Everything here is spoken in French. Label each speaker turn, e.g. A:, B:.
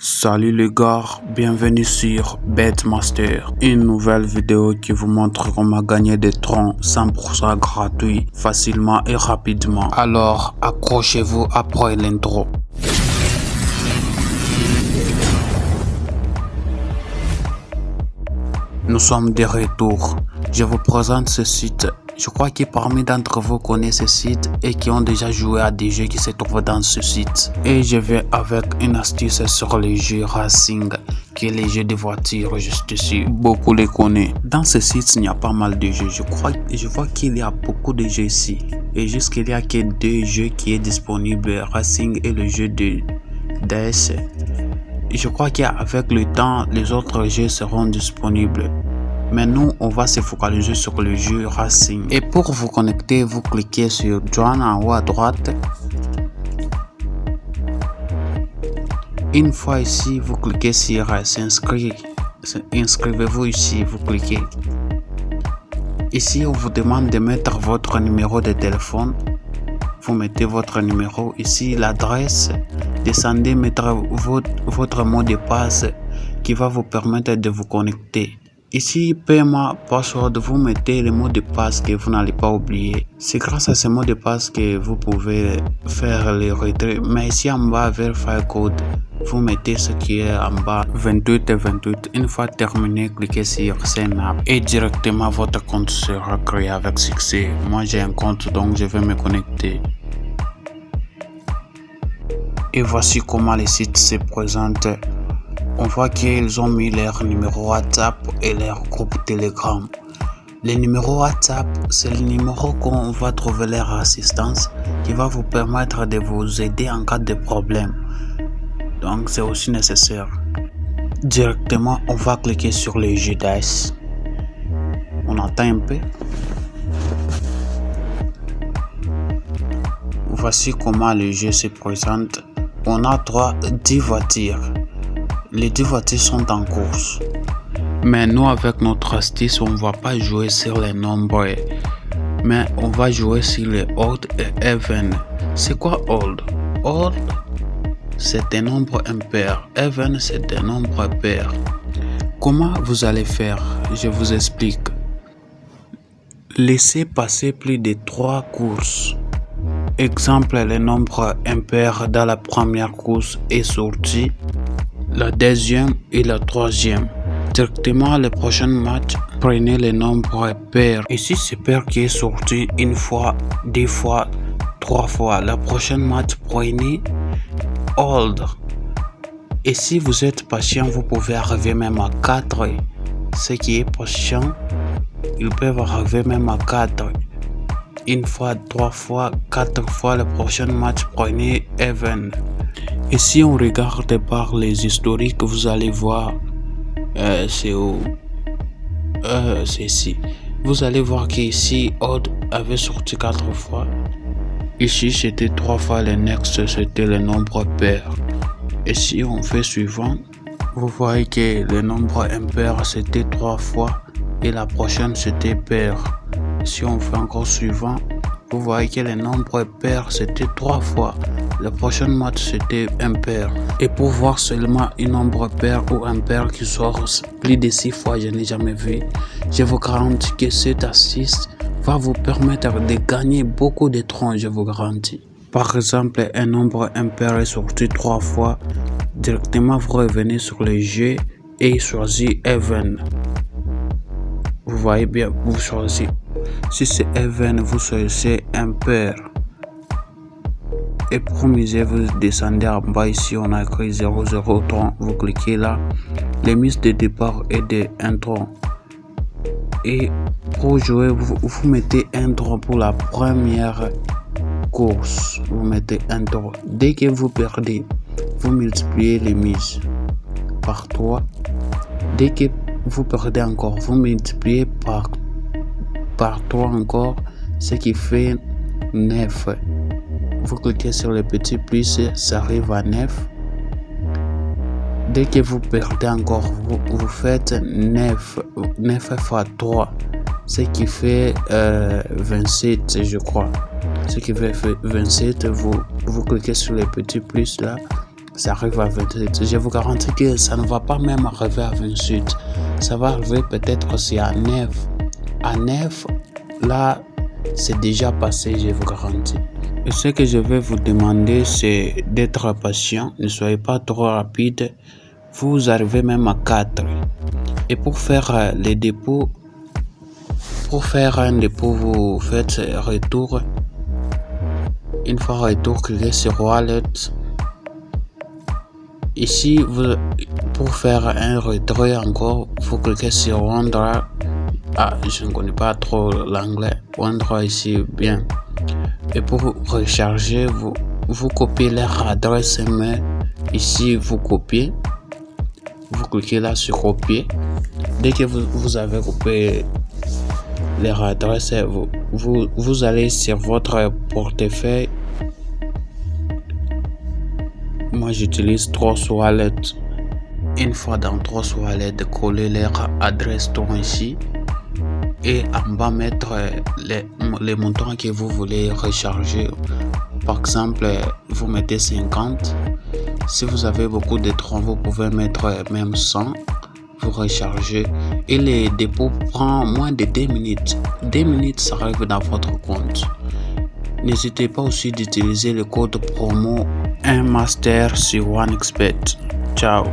A: Salut les gars, bienvenue sur Betmaster, une nouvelle vidéo qui vous montre comment gagner des troncs 100% gratuits, facilement et rapidement. Alors, accrochez-vous après l'intro. Nous sommes de retour. Je vous présente ce site. Je crois que parmi d'entre vous connaissent ce site et qui ont déjà joué à des jeux qui se trouvent dans ce site. Et je vais avec une astuce sur les jeux racing, qui est les jeux de voiture juste ici. Beaucoup les connaissent. Dans ce site, il y a pas mal de jeux. Je vois qu'il y a beaucoup de jeux ici. Et jusqu'il y a que deux jeux qui est disponible, Racing et le jeu de DS. Je crois qu'avec le temps, les autres jeux seront disponibles. Mais nous, on va se focaliser sur le jeu Racing. Et pour vous connecter, vous cliquez sur Join en haut à droite. Une fois ici, vous cliquez sur S'inscrire. Inscrivez-vous ici, vous cliquez. Ici, on vous demande de mettre votre numéro de téléphone. Vous mettez votre numéro ici, l'adresse. Descendez, mettre votre mot de passe qui va vous permettre de vous connecter. Ici, paiement, password, vous mettez le mot de passe que vous n'allez pas oublier. C'est grâce à ce mot de passe que vous pouvez faire le retrait. Mais ici en bas, Verify code, vous mettez ce qui est en bas, 28 et 28. Une fois terminé, cliquez sur Sign Up et directement votre compte sera créé avec succès. Moi, j'ai un compte, donc je vais me connecter. Et voici comment le site se présente. On voit qu'ils ont mis leur numéro WhatsApp et leur groupe Telegram. Le numéro WhatsApp, c'est le numéro qu'on va trouver leur assistance qui va vous permettre de vous aider en cas de problème. Donc c'est aussi nécessaire. Directement, on va cliquer sur le jeu DS. On attend un peu. Voici comment le jeu se présente. On a 10 voitures. Les 10 voitures sont en course. Mais nous, avec notre astuce, on ne va pas jouer sur les nombres. Mais on va jouer sur les odd et even. C'est quoi odd? Odd, c'est un nombre impair. Even, c'est un nombre pair. Comment vous allez faire? Je vous explique. Laissez passer plus de 3 courses. Exemple, le nombre impair dans la première course est sorti. La deuxième et la troisième. Directement le prochain match, prenez le nombre pair. Ici c'est pair qui est sorti une fois, 2 fois, 3 fois. La prochaine match, prenez old. Et si vous êtes patient, vous pouvez arriver même à 4. Ceux qui est patient, ils peuvent arriver même à 4. Une fois, 3 fois, 4 fois. Le prochain match, prenez even. Et si on regarde par les historiques, vous allez voir, c'est ici. Vous allez voir qu'ici, odd avait sorti 4 fois. Ici, c'était 3 fois. Le next, c'était le nombre pair. Et si on fait suivant, vous voyez que le nombre impair, c'était 3 fois. Et la prochaine, c'était pair. Si on fait encore suivant, vous voyez que le nombre pair, c'était 3 fois. Le prochain match, c'était impair. Et pour voir seulement un nombre pair ou impair qui sort plus de 6 fois, je n'ai jamais vu. Je vous garantis que cette astuce va vous permettre de gagner beaucoup de troncs, je vous garantis. Par exemple, un nombre impair est sorti 3 fois. Directement, vous revenez sur le jeu et choisissez even. Vous voyez bien, vous choisissez. Si c'est even, vous choisissez impair. Et pour miser, vous descendez en bas ici, on a écrit 003, vous cliquez là. Les mises de départ et de intro. Et pour jouer, vous mettez intro pour la première course. Vous mettez intro. Dès que vous perdez, vous multipliez les mises par 3. Dès que vous perdez encore, vous multipliez par 3 encore, ce qui fait 9. Vous cliquez sur le petit plus, ça arrive à 9. Dès que vous perdez encore, vous faites 9 fois 3, ce qui fait 27, je crois. Ce qui fait 27, vous cliquez sur le petit plus là, ça arrive à 28. Je vous garantis que ça ne va pas même arriver à 28. Ça va arriver peut-être aussi à 9. À 9, là, c'est déjà passé, je vous garantis. Et ce que je vais vous demander, c'est d'être patient. Ne soyez pas trop rapide. Vous arrivez même à 4. Et pour faire les dépôts, pour faire un dépôt, vous faites retour. Une fois retour, cliquez sur Wallet. Ici, pour faire un retrait encore, vous cliquez sur OneDrive. Je ne connais pas trop l'anglais. OneDrive ici, bien. Et pour recharger, vous copiez leur adresse email. Ici, vous copiez. Vous cliquez là sur copier. Dès que vous avez copié leur adresse, vous allez sur votre portefeuille. Moi, j'utilise Trust Wallet. Une fois dans Trust Wallet, coller leur adresse ici. Et en bas, mettre les montants que vous voulez recharger. Par exemple, vous mettez 50. Si vous avez beaucoup de troncs, vous pouvez mettre même 100. Vous rechargez. Et les dépôts prennent moins de 2 minutes. 2 minutes, ça arrive dans votre compte. N'hésitez pas aussi d'utiliser le code promo 1master sur OneXBet. Ciao.